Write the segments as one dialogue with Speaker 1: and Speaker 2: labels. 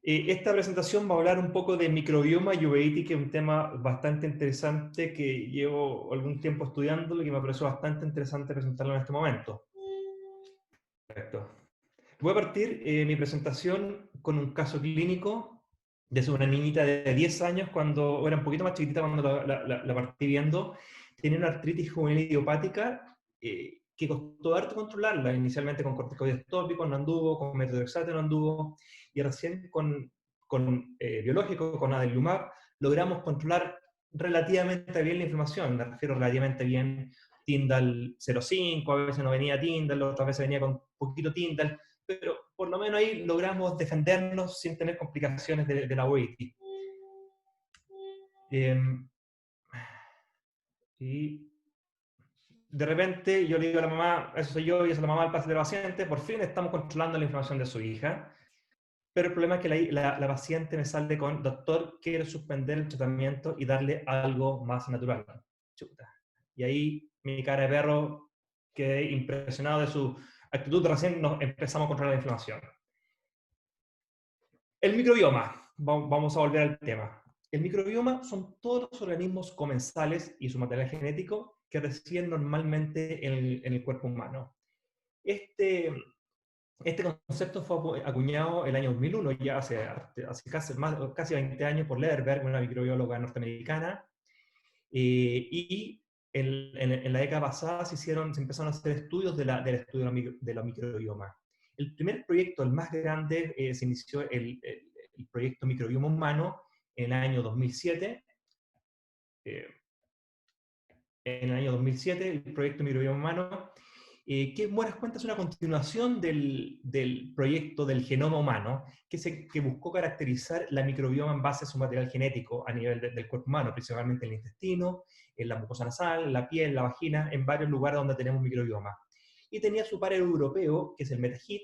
Speaker 1: Esta presentación va a hablar un poco de microbioma y uveítis, que es un tema bastante interesante que llevo algún tiempo estudiándolo y que me pareció bastante interesante presentarlo en este momento. Perfecto. Voy a partir mi presentación con un caso clínico de una niñita de 10 años, cuando era un poquito más chiquitita cuando la partí viendo. Tenía una artritis juvenil idiopática que costó harto controlarla, inicialmente con corticoides tópicos, no anduvo, con metotrexato no anduvo, y recién con biológicos, con adalimumab, logramos controlar relativamente bien la inflamación. Me refiero relativamente bien, Tyndall 0,5, a veces no venía Tyndall, otras veces venía con poquito Tyndall, pero por lo menos ahí logramos defendernos sin tener complicaciones de la uveítis. Y de repente yo le digo a la mamá, eso soy yo, y esa es la mamá del paciente, por fin estamos controlando la inflamación de su hija, pero el problema es que la paciente me sale con: doctor, quiero suspender el tratamiento y darle algo más natural. Chuta. Y ahí mi cara de perro, quedé impresionado de su actitud. Recién nos empezamos a controlar la inflamación. El microbioma, vamos a volver al tema. El microbioma son todos los organismos comensales y su material genético que residen normalmente en el cuerpo humano. Este concepto fue acuñado el año 2001, ya hace casi 20 años, por Lederberg, una microbióloga norteamericana, y en la década pasada se empezaron a hacer estudios del estudio de la microbioma. El primer proyecto, el más grande, se inició el proyecto Microbioma Humano en el año 2007. En el año 2007, el proyecto Microbioma Humano, que en buenas cuentas es una continuación del proyecto del genoma humano, que buscó caracterizar la microbioma en base a su material genético a nivel del cuerpo humano, principalmente en el intestino, en la mucosa nasal, la piel, la vagina, en varios lugares donde tenemos microbioma. Y tenía su par europeo, que es el MetaHit,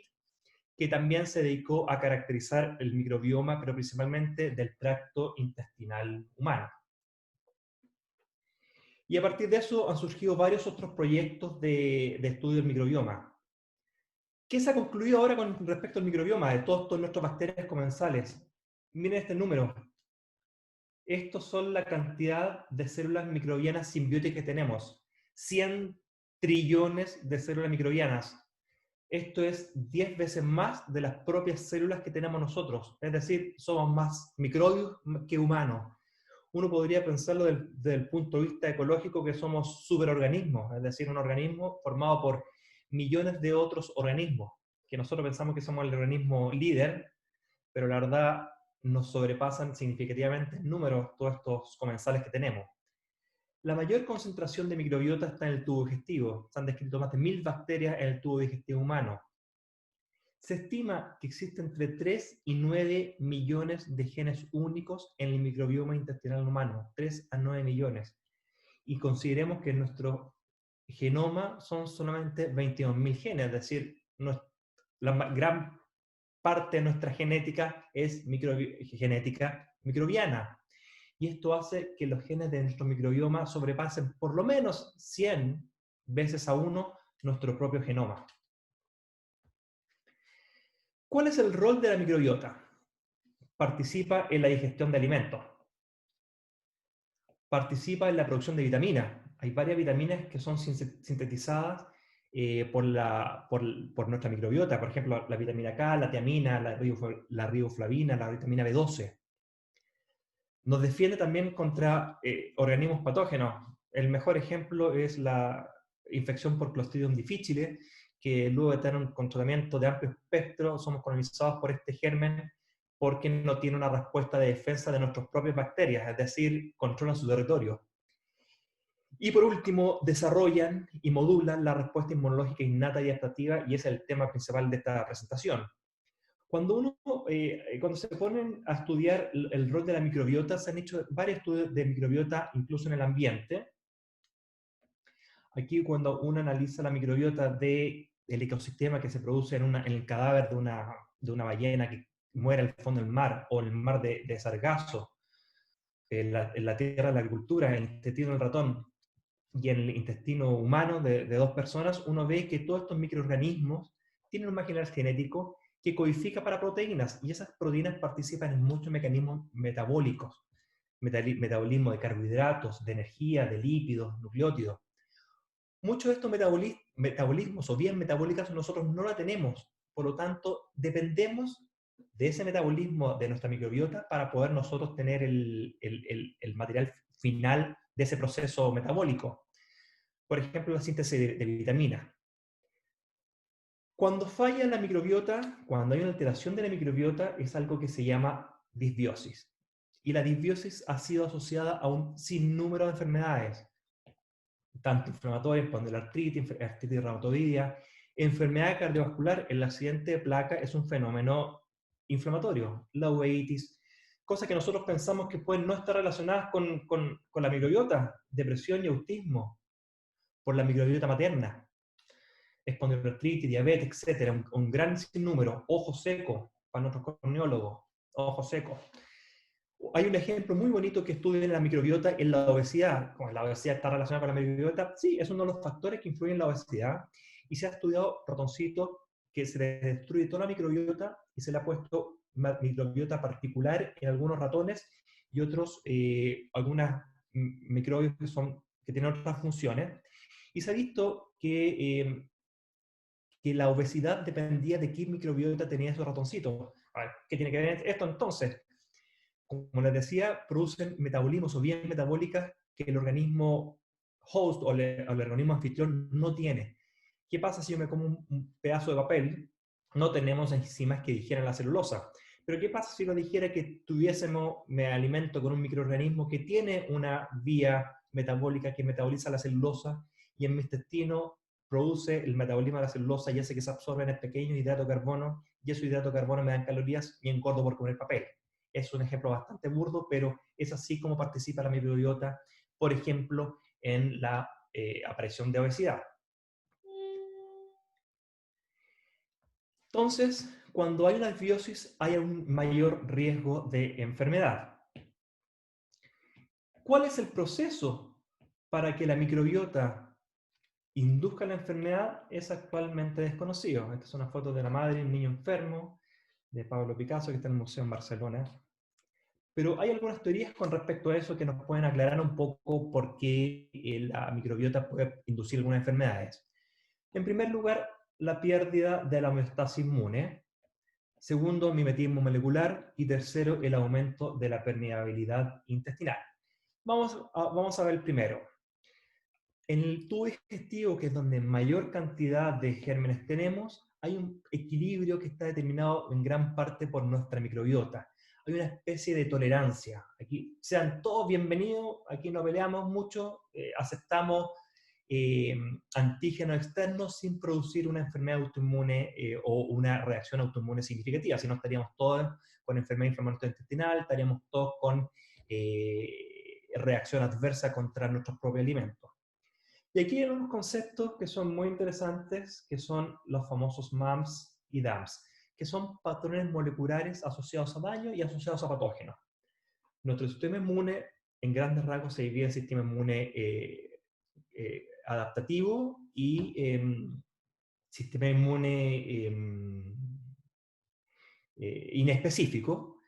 Speaker 1: que también se dedicó a caracterizar el microbioma, pero principalmente del tracto intestinal humano. Y a partir de eso han surgido varios otros proyectos de estudio del microbioma. ¿Qué se ha concluido ahora con respecto al microbioma de todas nuestras bacterias comensales? Miren este número. Estos son la cantidad de células microbianas simbióticas que tenemos. 100 trillones de células microbianas. Esto es 10 veces más de las propias células que tenemos nosotros. Es decir, somos más microbios que humanos. Uno podría pensarlo desde el punto de vista ecológico, que somos superorganismos, es decir, un organismo formado por millones de otros organismos, que nosotros pensamos que somos el organismo líder, pero la verdad nos sobrepasan significativamente en número todos estos comensales que tenemos. La mayor concentración de microbiota está en el tubo digestivo. Se han descrito más de 1000 bacterias en el tubo digestivo humano. Se estima que existen entre 3 y 9 millones de genes únicos en el microbioma intestinal humano, 3 a 9 millones. Y consideremos que nuestro genoma son solamente 22.000 genes, es decir, la gran parte de nuestra genética es genética microbiana. Y esto hace que los genes de nuestro microbioma sobrepasen por lo menos 100 veces a uno nuestro propio genoma. ¿Cuál es el rol de la microbiota? Participa en la digestión de alimentos. Participa en la producción de vitaminas. Hay varias vitaminas que son sintetizadas por nuestra microbiota. Por ejemplo, la vitamina K, la tiamina, la riboflavina, la vitamina B12. Nos defiende también contra organismos patógenos. El mejor ejemplo es la infección por Clostridium difficile, que luego de tener un tratamiento de amplio espectro, somos colonizados por este germen porque no tiene una respuesta de defensa de nuestras propias bacterias, es decir, controlan su territorio. Y por último, desarrollan y modulan la respuesta inmunológica innata y adaptativa, y ese es el tema principal de esta presentación. Cuando se ponen a estudiar el rol de la microbiota, se han hecho varios estudios de microbiota incluso en el ambiente. Aquí, cuando uno analiza la microbiota del ecosistema que se produce en el cadáver de una ballena que muere al fondo del mar, o en el mar de Sargazo, en la tierra de la agricultura, en el intestino del ratón y en el intestino humano de dos personas, uno ve que todos estos microorganismos tienen un material genético que codifica para proteínas, y esas proteínas participan en muchos mecanismos metabólicos, metabolismo de carbohidratos, de energía, de lípidos, nucleótidos. Muchos de estos metabolismos o vías metabólicas nosotros no la tenemos, por lo tanto dependemos de ese metabolismo de nuestra microbiota para poder nosotros tener el material final de ese proceso metabólico. Por ejemplo, la síntesis de vitaminas. Cuando falla la microbiota, cuando hay una alteración de la microbiota, es algo que se llama disbiosis. Y la disbiosis ha sido asociada a un sinnúmero de enfermedades, tanto inflamatorias, espondiloartritis, artritis reumatoidea, enfermedad cardiovascular. El accidente de placa es un fenómeno inflamatorio, la uveitis, cosas que nosotros pensamos que pueden no estar relacionadas con la microbiota, depresión y autismo, por la microbiota materna, espondiloartritis, diabetes, etc. Un gran sinnúmero, ojo seco, para nuestros corneólogos, ojo seco. Hay un ejemplo muy bonito que estudia en la microbiota en la obesidad. Como la obesidad está relacionada con la microbiota, sí, es uno de los factores que influyen en la obesidad. Y se ha estudiado ratoncitos que se les destruye toda la microbiota y se le ha puesto microbiota particular en algunos ratones y otros, algunas microbios que tienen otras funciones. Y se ha visto que la obesidad dependía de qué microbiota tenía esos ratoncitos. A ver, ¿qué tiene que ver esto entonces? Como les decía, producen metabolismos o vías metabólicas que el organismo host o el organismo anfitrión no tiene. ¿Qué pasa si yo me como un pedazo de papel? No tenemos enzimas que digieran la celulosa. Pero ¿qué pasa si lo dijera que tuviésemos, me alimento con un microorganismo que tiene una vía metabólica que metaboliza la celulosa y en mi intestino produce el metabolismo de la celulosa y hace que se absorben en pequeños hidratos de carbono, y esos hidratos de carbono me dan calorías y engordo por comer papel? Es un ejemplo bastante burdo, pero es así como participa la microbiota, por ejemplo, en la aparición de obesidad. Entonces, cuando hay una disbiosis, hay un mayor riesgo de enfermedad. ¿Cuál es el proceso para que la microbiota induzca la enfermedad? Es actualmente desconocido. Esta es una foto de la madre y un niño enfermo, de Pablo Picasso, que está en el museo en Barcelona. Pero hay algunas teorías con respecto a eso que nos pueden aclarar un poco por qué la microbiota puede inducir algunas enfermedades. En primer lugar, la pérdida de la homeostasis inmune. Segundo, mimetismo molecular. Y tercero, el aumento de la permeabilidad intestinal. Vamos a ver el primero. En el tubo digestivo, que es donde mayor cantidad de gérmenes tenemos, hay un equilibrio que está determinado en gran parte por nuestra microbiota. Hay una especie de tolerancia. Aquí sean todos bienvenidos, aquí no peleamos mucho, aceptamos antígenos externos sin producir una enfermedad autoinmune o una reacción autoinmune significativa. Si no, estaríamos todos con enfermedad inflamatoria intestinal, estaríamos todos con reacción adversa contra nuestros propios alimentos. Y aquí hay unos conceptos que son muy interesantes, que son los famosos MAMS y DAMS, que son patrones moleculares asociados a daño y asociados a patógenos. Nuestro sistema inmune, en grandes rasgos, se divide en sistema inmune adaptativo y sistema inmune inespecífico.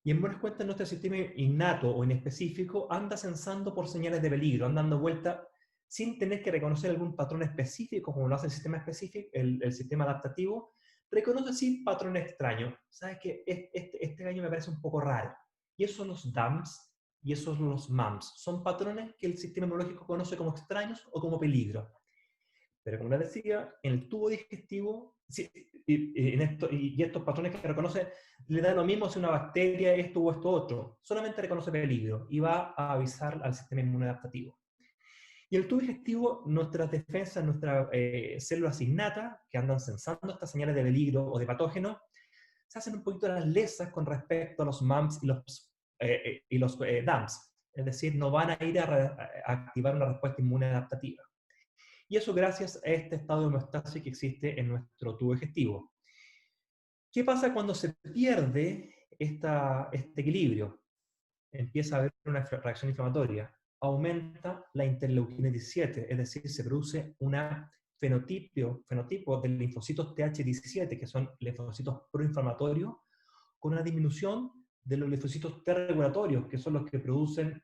Speaker 1: Y en buenas cuentas, nuestro sistema innato o inespecífico anda sensando por señales de peligro, anda dando vuelta sin tener que reconocer algún patrón específico, como lo hace el sistema específico, el sistema adaptativo, reconoce así patrones extraños. ¿Sabes qué? Este gallo me parece un poco raro. Y esos son los DAMS y esos son los MAMS. Son patrones que el sistema inmunológico conoce como extraños o como peligro. Pero como les decía, en el tubo digestivo, y estos patrones que reconoce, le da lo mismo si una bacteria, esto o esto otro. Solamente reconoce peligro y va a avisar al sistema inmune adaptativo. Y el tubo digestivo, nuestras defensas, nuestras células innatas, que andan sensando estas señales de peligro o de patógeno, se hacen un poquito las lesas con respecto a los MAMS y los DAMS. Es decir, no van a ir a activar una respuesta inmune adaptativa. Y eso gracias a este estado de homeostasis que existe en nuestro tubo digestivo. ¿Qué pasa cuando se pierde este equilibrio? Empieza a haber una reacción inflamatoria. Aumenta la interleuquina 17, es decir, se produce una fenotipo de linfocitos TH17, que son linfocitos proinflamatorios, con una disminución de los linfocitos T regulatorios, que son los que producen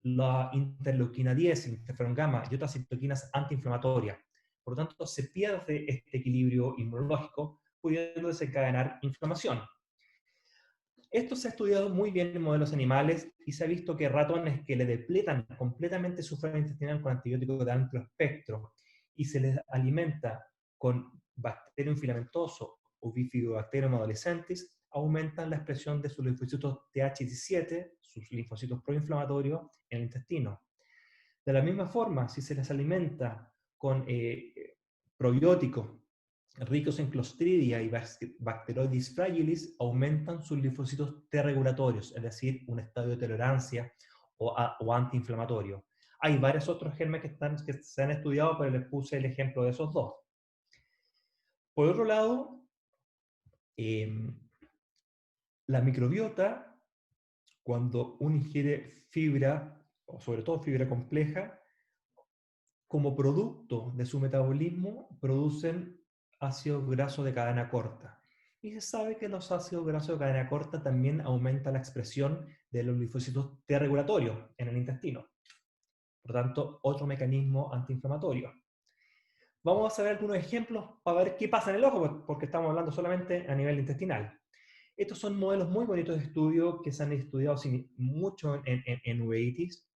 Speaker 1: la interleuquina 10, interferón gamma y otras citoquinas antiinflamatorias. Por lo tanto, se pierde este equilibrio inmunológico, pudiendo desencadenar inflamación. Esto se ha estudiado muy bien en modelos animales y se ha visto que ratones que le depletan completamente su flora intestinal con antibióticos de amplio espectro y se les alimenta con Bacterium filamentoso o Bifidobacterium adolescens, aumentan la expresión de sus linfocitos TH17, sus linfocitos proinflamatorios, en el intestino. De la misma forma, si se les alimenta con probióticos ricos en Clostridia y Bacteroides fragilis, aumentan sus linfocitos T regulatorios, es decir, un estadio de tolerancia o antiinflamatorio. Hay varios otros gérmenes que se han estudiado, pero les puse el ejemplo de esos dos. Por otro lado, la microbiota, cuando uno ingiere fibra, o sobre todo fibra compleja, como producto de su metabolismo, producen ácidos grasos de cadena corta. Y se sabe que los ácidos grasos de cadena corta también aumentan la expresión de los linfocitos T regulatorios en el intestino. Por tanto, otro mecanismo antiinflamatorio. Vamos a ver algunos ejemplos para ver qué pasa en el ojo, porque estamos hablando solamente a nivel intestinal. Estos son modelos muy bonitos de estudio que se han estudiado mucho en uveitis.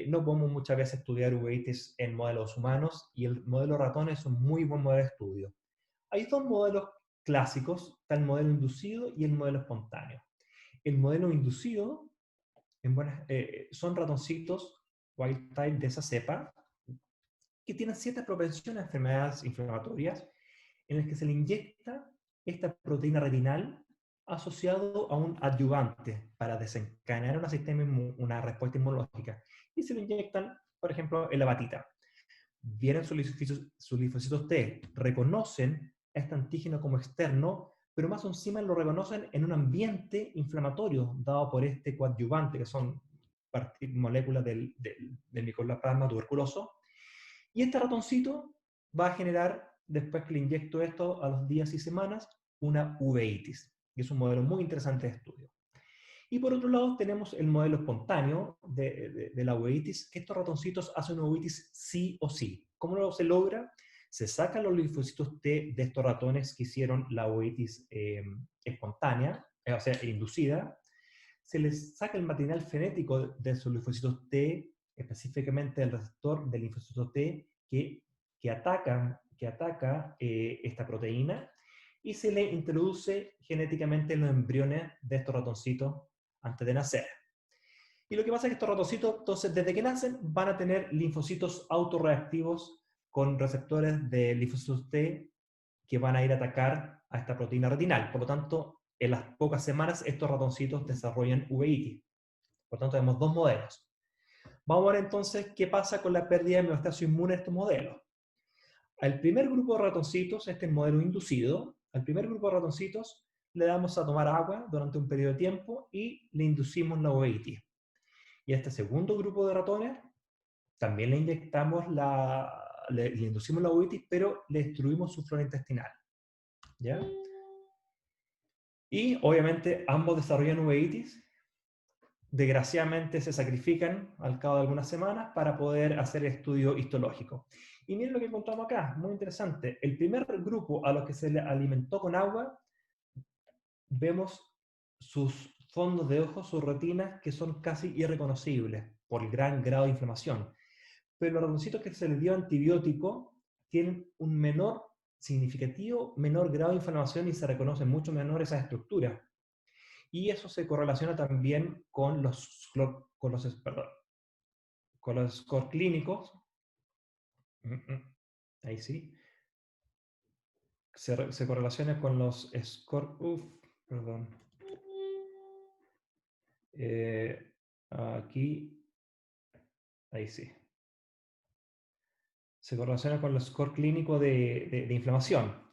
Speaker 1: No podemos muchas veces estudiar uveitis en modelos humanos y el modelo ratones es un muy buen modelo de estudio. Hay dos modelos clásicos, está el modelo inducido y el modelo espontáneo. El modelo inducido son ratoncitos wild type de esa cepa que tienen cierta propensión a enfermedades inflamatorias en las que se le inyecta esta proteína retinal asociado a un adyuvante para desencadenar una respuesta inmunológica. Y se lo inyectan, por ejemplo, en la batita. Vienen sus linfocitos T, reconocen este antígeno como externo, pero más encima lo reconocen en un ambiente inflamatorio dado por este coadyuvante, que son moléculas del Mycoplasma tuberculoso. Y este ratoncito va a generar, después que le inyecto esto a los días y semanas, una uveitis. Y es un modelo muy interesante de estudio. Y por otro lado tenemos el modelo espontáneo de la uveitis, que estos ratoncitos hacen una uveitis sí o sí. ¿Cómo se logra? Se sacan los linfocitos T de estos ratones que hicieron la uveitis espontánea, o sea, inducida. Se les saca el material genético de sus linfocitos T, específicamente el receptor del linfocito T que ataca esta proteína, y se le introduce genéticamente en los embriones de estos ratoncitos antes de nacer. Y lo que pasa es que estos ratoncitos, entonces, desde que nacen, van a tener linfocitos autorreactivos con receptores de linfocitos T que van a ir a atacar a esta proteína retinal. Por lo tanto, en las pocas semanas, estos ratoncitos desarrollan uveitis. Por lo tanto, tenemos dos modelos. Vamos a ver entonces qué pasa con la pérdida de homeostasis inmune en estos modelos. Al primer grupo de ratoncitos, este es el modelo inducido, al primer grupo de ratoncitos le damos a tomar agua durante un periodo de tiempo y le inducimos la uveitis. Y a este segundo grupo de ratones también le inyectamos le inducimos la uveitis, pero le destruimos su flora intestinal. ¿Ya? Y obviamente ambos desarrollan uveitis. Desgraciadamente se sacrifican al cabo de algunas semanas para poder hacer el estudio histológico. Y miren lo que encontramos acá, muy interesante. El primer grupo a los que se le alimentó con agua, vemos sus fondos de ojos, sus retinas, que son casi irreconocibles por el gran grado de inflamación. Pero los ratoncitos que se les dio antibiótico tienen un significativo menor grado de inflamación y se reconocen mucho menor esas estructuras. Y eso se correlaciona también con los scores clínicos. Ahí sí. Se correlaciona con los scores. Perdón. Aquí. Ahí sí. Se correlaciona con el score clínico de inflamación.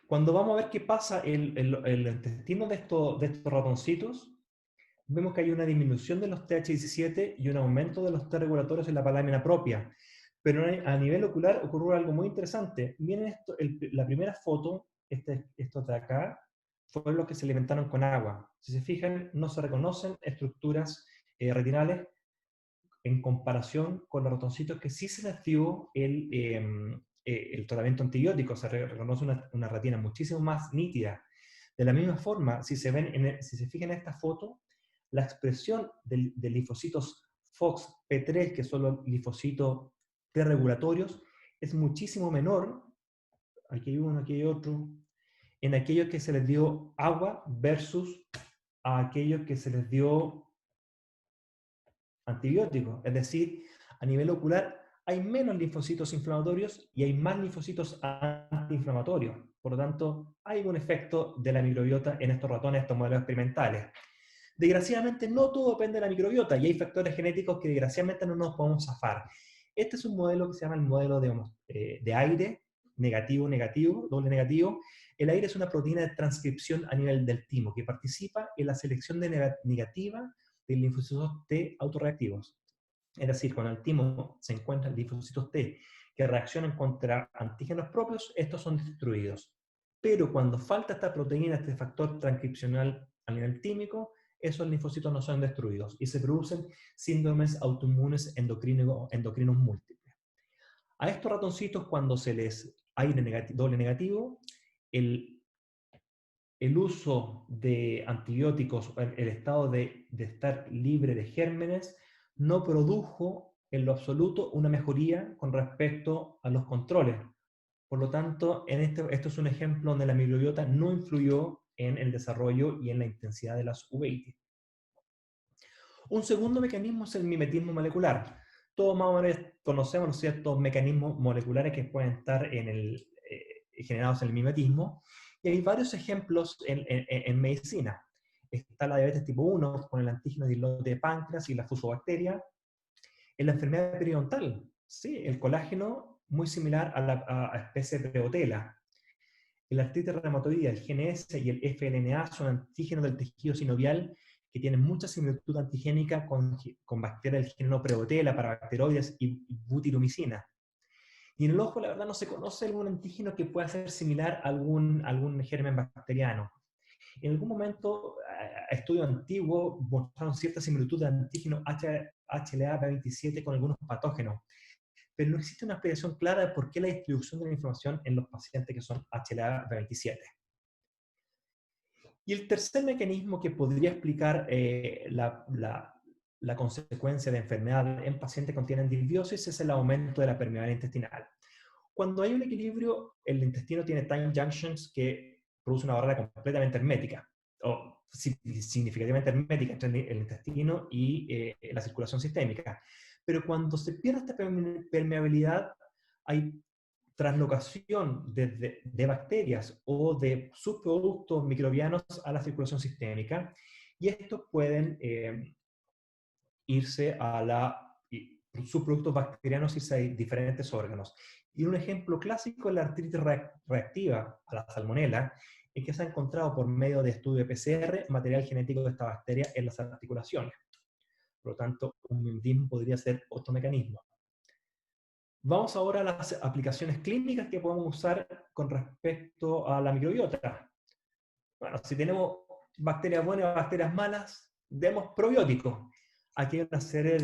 Speaker 1: Cuando vamos a ver qué pasa en el intestino de estos ratoncitos, vemos que hay una disminución de los TH17 y un aumento de los T regulatorios en la palamina propia. Pero a nivel ocular ocurrió algo muy interesante. Miren esto, la primera foto, estos de acá, fueron los que se alimentaron con agua. Si se fijan, no se reconocen estructuras retinales en comparación con los ratoncitos que sí se les dio el tratamiento antibiótico. Se reconoce una retina muchísimo más nítida. De la misma forma, si se, si se fijan en esta foto, la expresión de linfocitos FOXP3, que son los linfocitos T regulatorios, es muchísimo menor, aquí hay uno, aquí hay otro, en aquellos que se les dio agua versus a aquellos que se les dio antibióticos. Es decir, a nivel ocular hay menos linfocitos inflamatorios y hay más linfocitos antiinflamatorios. Por lo tanto, hay un efecto de la microbiota en estos ratones, estos modelos experimentales. Desgraciadamente, no todo depende de la microbiota y hay factores genéticos que desgraciadamente no nos podemos zafar. Este es un modelo que se llama el modelo de aire, negativo, doble negativo. El aire es una proteína de transcripción a nivel del timo que participa en la selección negativa de linfocitos T autorreactivos. Es decir, cuando en el timo se encuentran linfocitos T que reaccionan contra antígenos propios, estos son destruidos. Pero cuando falta esta proteína, este factor transcripcional a nivel tímico, esos linfocitos no son destruidos y se producen síndromes autoinmunes endocrinos múltiples. A estos ratoncitos, cuando se les aire doble negativo, el uso de antibióticos, el estado de estar libre de gérmenes, no produjo en lo absoluto una mejoría con respecto a los controles. Por lo tanto, esto es un ejemplo donde la microbiota no influyó en el desarrollo y en la intensidad de las uveitis. Un segundo mecanismo es el mimetismo molecular. Todos más o menos conocemos ciertos mecanismos moleculares que pueden estar generados en el mimetismo, y hay varios ejemplos en medicina. Está la diabetes tipo 1 con el antígeno de islote de páncreas y la fusobacteria. En la enfermedad periodontal, sí, el colágeno muy similar a la especie de preotela. El artritis reumatoidea, el GNS y el FLNA son antígenos del tejido sinovial que tienen mucha similitud antigénica con bacterias del género Preotela, parabacteroides y butirumicina. Y en el ojo, la verdad, no se conoce algún antígeno que pueda ser similar a algún germen bacteriano. En algún momento, estudios antiguos mostraron cierta similitud de antígeno HLA-27 con algunos patógenos, pero no existe una explicación clara de por qué la distribución de la información en los pacientes que son HLA-27. Y el tercer mecanismo que podría explicar la consecuencia de enfermedad en pacientes que tienen disbiosis es el aumento de la permeabilidad intestinal. Cuando hay un equilibrio, el intestino tiene tight junctions que produce una barrera completamente hermética, o significativamente hermética entre el intestino y la circulación sistémica. Pero cuando se pierde esta permeabilidad, hay translocación de bacterias o de subproductos microbianos a la circulación sistémica, y estos pueden irse a subproductos bacterianos irse a diferentes órganos. Y un ejemplo clásico es la artritis reactiva a la salmonela, en que se ha encontrado por medio de estudio de PCR material genético de esta bacteria en las articulaciones. Por lo tanto, un mimetismo podría ser otro mecanismo. Vamos ahora a las aplicaciones clínicas que podemos usar con respecto a la microbiota. Bueno, si tenemos bacterias buenas o bacterias malas, demos probióticos. Aquí hay una serie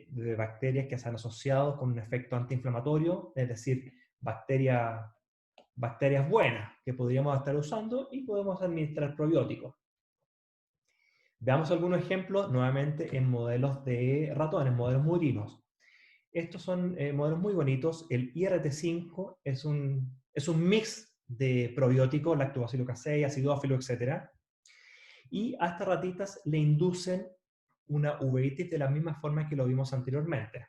Speaker 1: de bacterias que se han asociado con un efecto antiinflamatorio, es decir, bacterias buenas que podríamos estar usando y podemos administrar probióticos. Veamos algunos ejemplos nuevamente en modelos de ratones, modelos murinos. Estos son modelos muy bonitos. El IRT5 es un mix de probióticos, lactobacillus casei, acidófilo, etc. Y a estas ratitas le inducen una uveitis de la misma forma que lo vimos anteriormente.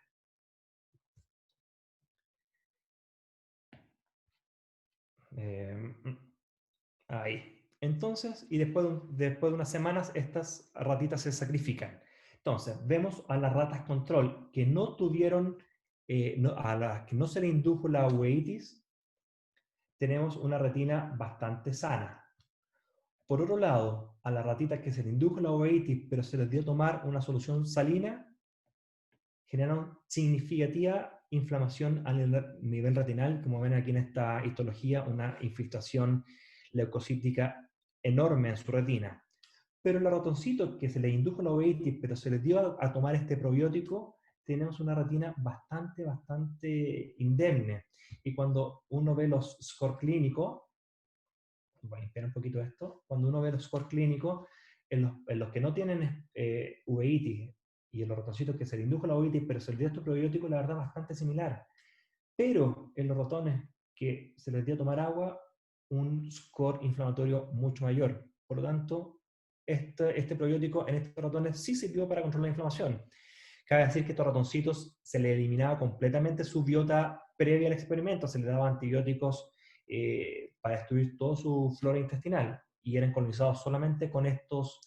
Speaker 1: Ahí. Entonces, y después de unas semanas, estas ratitas se sacrifican. Entonces, vemos a las ratas control que no tuvieron, a las que no se le indujo la uveitis, tenemos una retina bastante sana. Por otro lado, a las ratitas que se le indujo la uveitis, pero se les dio tomar una solución salina, generaron significativa inflamación a nivel retinal, como ven aquí en esta histología, una infiltración leucocítica enorme en su retina. Pero el ratoncito que se le indujo la uveitis, pero se les dio a tomar este probiótico, tenemos una retina bastante indemne. Y cuando uno ve los scores clínicos, voy a limpiar un poquito esto, cuando uno ve los scores clínicos, en los que no tienen uveitis y en los ratoncitos que se le indujo la uveitis, pero se les dio este probiótico, la verdad, bastante similar. Pero en los ratones que se les dio a tomar agua, un score inflamatorio mucho mayor. Por lo tanto, este probiótico en estos ratones sí sirvió para controlar la inflamación. Cabe decir que a estos ratoncitos se les eliminaba completamente su biota previa al experimento, se les daba antibióticos para destruir toda su flora intestinal y eran colonizados solamente con estos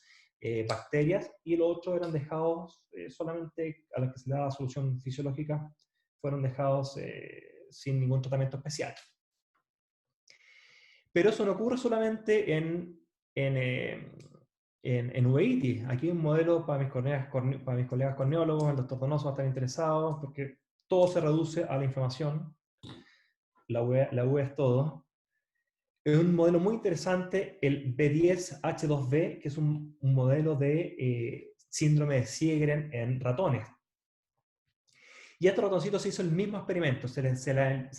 Speaker 1: bacterias, y los otros eran dejados solamente a los que se les daba solución fisiológica, fueron dejados sin ningún tratamiento especial. Pero eso no ocurre solamente en uveitis. Aquí hay un modelo para mis colegas corneólogos, el doctor Donoso va a estar interesado, porque todo se reduce a la inflamación. La UV es todo. Es un modelo muy interesante, el B10H2B, que es un modelo de síndrome de Sjögren en ratones. Y a estos ratoncitos se hizo el mismo experimento, se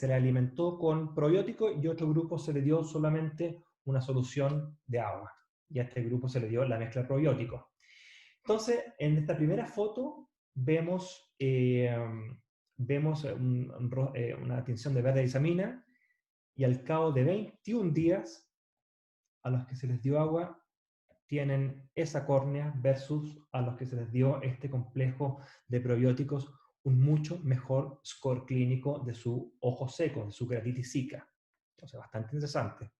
Speaker 1: le alimentó con probiótico y a otro grupo se le dio solamente una solución de agua. Y a este grupo se le dio la mezcla de probióticos. Entonces, en esta primera foto vemos, una tinción de verde isamina, y al cabo de 21 días, a los que se les dio agua, tienen esa córnea versus a los que se les dio este complejo de probióticos, un mucho mejor score clínico de su ojo seco, de su keratitis zika. Entonces, bastante interesante.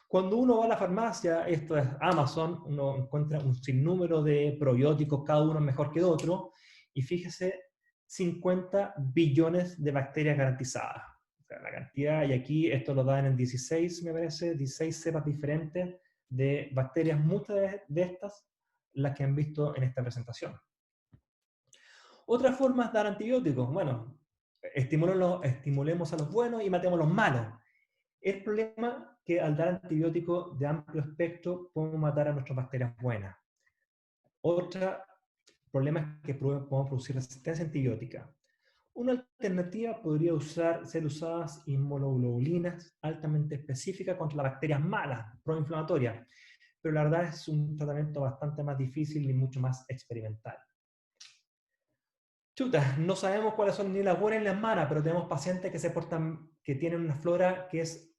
Speaker 1: Cuando uno va a la farmacia, esto es Amazon, uno encuentra un sinnúmero de probióticos, cada uno mejor que otro, y fíjese, 50 billones de bacterias garantizadas. O sea, la cantidad, y aquí esto lo dan en 16, me parece, 16 cepas diferentes de bacterias, muchas de estas las que han visto en esta presentación. Otras formas de dar antibióticos, bueno, estimulemos a los buenos y matemos a los malos. El problema es que al dar antibióticos de amplio espectro podemos matar a nuestras bacterias buenas. Otro problema es que podemos producir resistencia antibiótica. Una alternativa podría ser usadas inmunoglobulinas altamente específicas contra las bacterias malas, proinflamatorias, pero la verdad es un tratamiento bastante más difícil y mucho más experimental. Chuta, no sabemos cuáles son ni las buenas ni las malas, pero tenemos pacientes que tienen una flora que es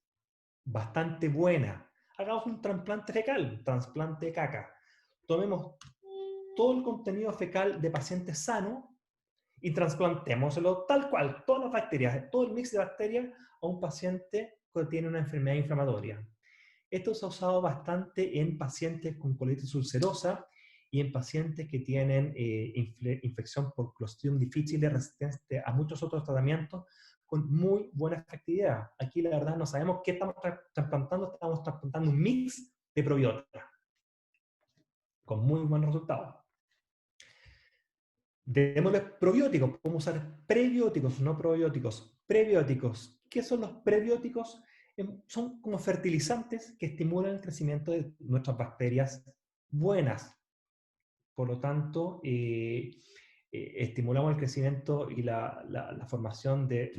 Speaker 1: bastante buena. Hagamos un trasplante fecal, trasplante de caca. Tomemos todo el contenido fecal de pacientes sanos y trasplantémoselo tal cual, todas las bacterias, todo el mix de bacterias a un paciente que tiene una enfermedad inflamatoria. Esto se ha usado bastante en pacientes con colitis ulcerosa y en pacientes que tienen infección por Clostridium difficile resistente a muchos otros tratamientos con muy buena efectividad. Aquí la verdad no sabemos qué estamos trasplantando un mix de probiótica con muy buenos resultados. Démosle probióticos, podemos usar prebióticos, no probióticos. Prebióticos, ¿qué son los prebióticos? Son como fertilizantes que estimulan el crecimiento de nuestras bacterias buenas. Por lo tanto, estimulamos el crecimiento y la formación de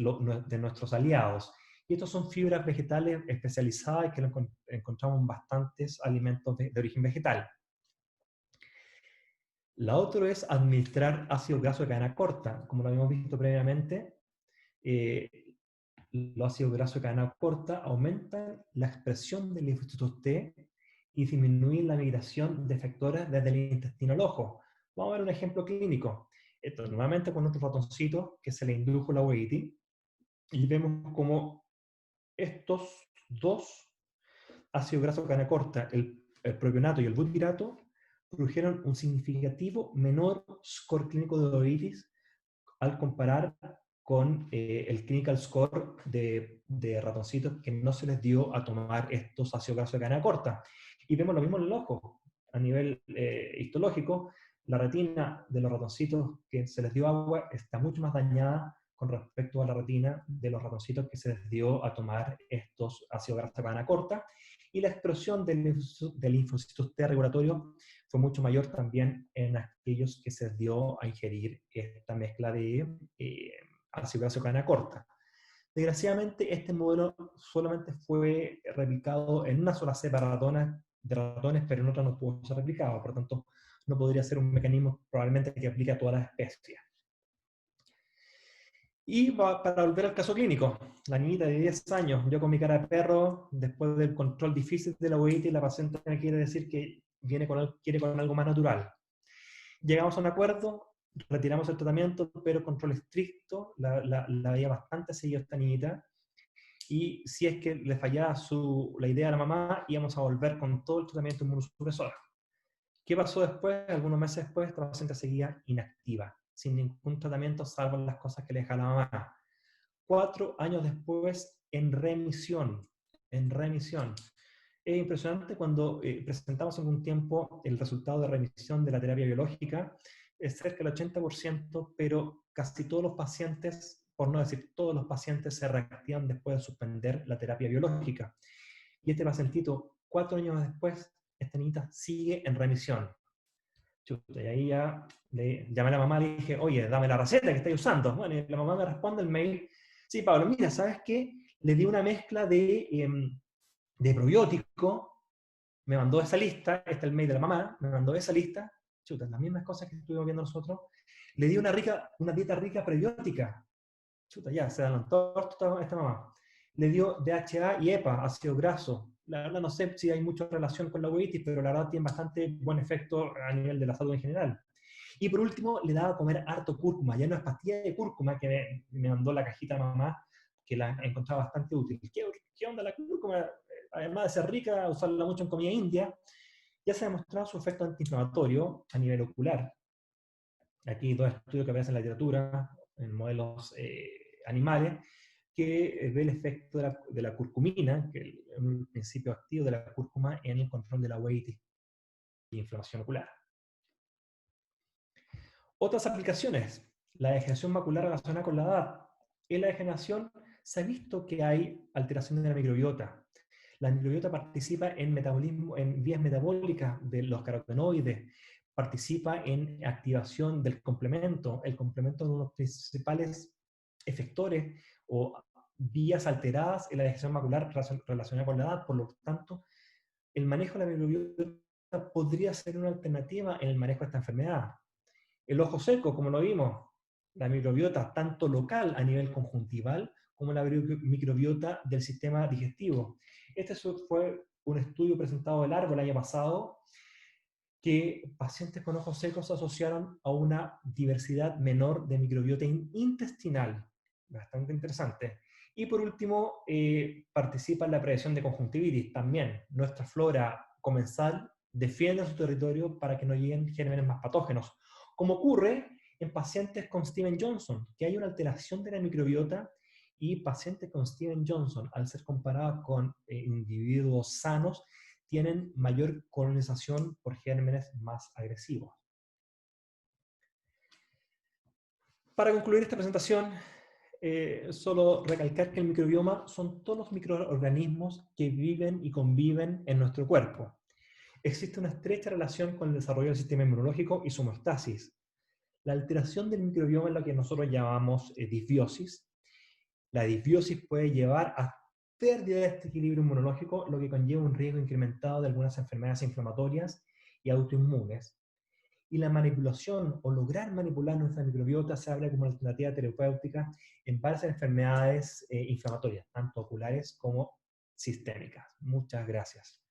Speaker 1: nuestros aliados. Y estos son fibras vegetales especializadas que lo encontramos en bastantes alimentos de origen vegetal. La otra es administrar ácido graso de cadena corta. Como lo habíamos visto previamente, los ácidos grasos de cadena corta aumentan la expresión de linfocitos T y disminuyen la migración de efectores desde el intestino al ojo. Vamos a ver un ejemplo clínico. Esto nuevamente con nuestros ratoncitos que se le indujo la uveitis, y vemos como estos dos ácidos grasos de cadena corta, el propionato y el butirato, produjeron un significativo menor score clínico de uveitis al comparar con el clinical score de ratoncitos que no se les dio a tomar estos ácidos grasos de cadena corta. Y vemos lo mismo en el ojo. A nivel histológico, la retina de los ratoncitos que se les dio agua está mucho más dañada con respecto a la retina de los ratoncitos que se les dio a tomar estos ácidos grasos de cadena corta, y la expresión del linfocitos T regulatorio fue mucho mayor también en aquellos que se les dio a ingerir esta mezcla de ácido graso de cadena corta. Desgraciadamente, este modelo solamente fue replicado en una sola cepa de ratones, pero en otra no pudo ser replicado, por lo tanto, no podría ser un mecanismo probablemente que aplique a todas las especies. Y para volver al caso clínico, la niñita de 10 años, yo con mi cara de perro, después del control difícil de la uveitis, la paciente me quiere decir que quiere con algo más natural. Llegamos a un acuerdo, retiramos el tratamiento, pero control estricto, la veía bastante seguido esta niñita, y si es que le fallaba la idea a la mamá, íbamos a volver con todo el tratamiento inmunosupresor. ¿Qué pasó después? Algunos meses después, esta paciente seguía inactiva, sin ningún tratamiento, salvo las cosas que le dejaba la mamá. 4 años después, en remisión. En remisión. Es impresionante cuando presentamos en un tiempo el resultado de remisión de la terapia biológica, es cerca del 80%, pero casi todos los pacientes, por no decir todos los pacientes, se reactivan después de suspender la terapia biológica. Y este pacientito, 4 años después, esta niñita sigue en remisión. Chuta, y ahí ya le llamé a la mamá y le dije, oye, dame la receta que estáis usando. Bueno, y la mamá me responde el mail, sí, Pablo, mira, ¿sabes qué? Le di una mezcla de probiótico, me mandó esa lista, este es el mail de la mamá, me mandó esa lista, chuta, las mismas cosas que estuvimos viendo nosotros, le di una dieta rica prebiótica, chuta, ya, se adelantó esta mamá. Le dio DHA y EPA, ácido graso. La verdad no sé si hay mucha relación con la uveitis, pero la verdad tiene bastante buen efecto a nivel de la salud en general. Y por último, le daba a comer harto cúrcuma, ya no es pastilla de cúrcuma que me mandó la cajita mamá, que la encontraba bastante útil. ¿Qué onda la cúrcuma? Además de ser rica, usarla mucho en comida india, ya se ha demostrado su efecto antiinflamatorio a nivel ocular. Aquí dos estudios que aparecen en la literatura, en modelos animales, que ve el efecto de la curcumina, que es un principio activo de la cúrcuma en el control de la uveitis y inflamación ocular. Otras aplicaciones, la degeneración macular relacionada con la edad. En la degeneración se ha visto que hay alteración de la microbiota. La microbiota participa en metabolismo, en vías metabólicas de los carotenoides, participa en activación del complemento. El complemento es uno de los principales efectores o vías alteradas en la degeneración macular relacionada con la edad. Por lo tanto, el manejo de la microbiota podría ser una alternativa en el manejo de esta enfermedad. El ojo seco, como lo vimos, la microbiota tanto local a nivel conjuntival como la microbiota del sistema digestivo. Este fue un estudio presentado de largo el año pasado, que pacientes con ojos secos se asociaron a una diversidad menor de microbiota intestinal. Bastante interesante. Y por último, participa en la prevención de conjuntivitis. También nuestra flora comensal defiende su territorio para que no lleguen gérmenes más patógenos. Como ocurre en pacientes con Steven Johnson, que hay una alteración de la microbiota, y pacientes con Steven Johnson, al ser comparados con individuos sanos, tienen mayor colonización por gérmenes más agresivos. Para concluir esta presentación, solo recalcar que el microbioma son todos los microorganismos que viven y conviven en nuestro cuerpo. Existe una estrecha relación con el desarrollo del sistema inmunológico y su homeostasis. La alteración del microbioma es lo que nosotros llamamos disbiosis. La disbiosis puede llevar a pérdida de este equilibrio inmunológico, lo que conlleva un riesgo incrementado de algunas enfermedades inflamatorias y autoinmunes. Y la manipulación o lograr manipular nuestra microbiota se abre como alternativa terapéutica en varias enfermedades inflamatorias, tanto oculares como sistémicas. Muchas gracias.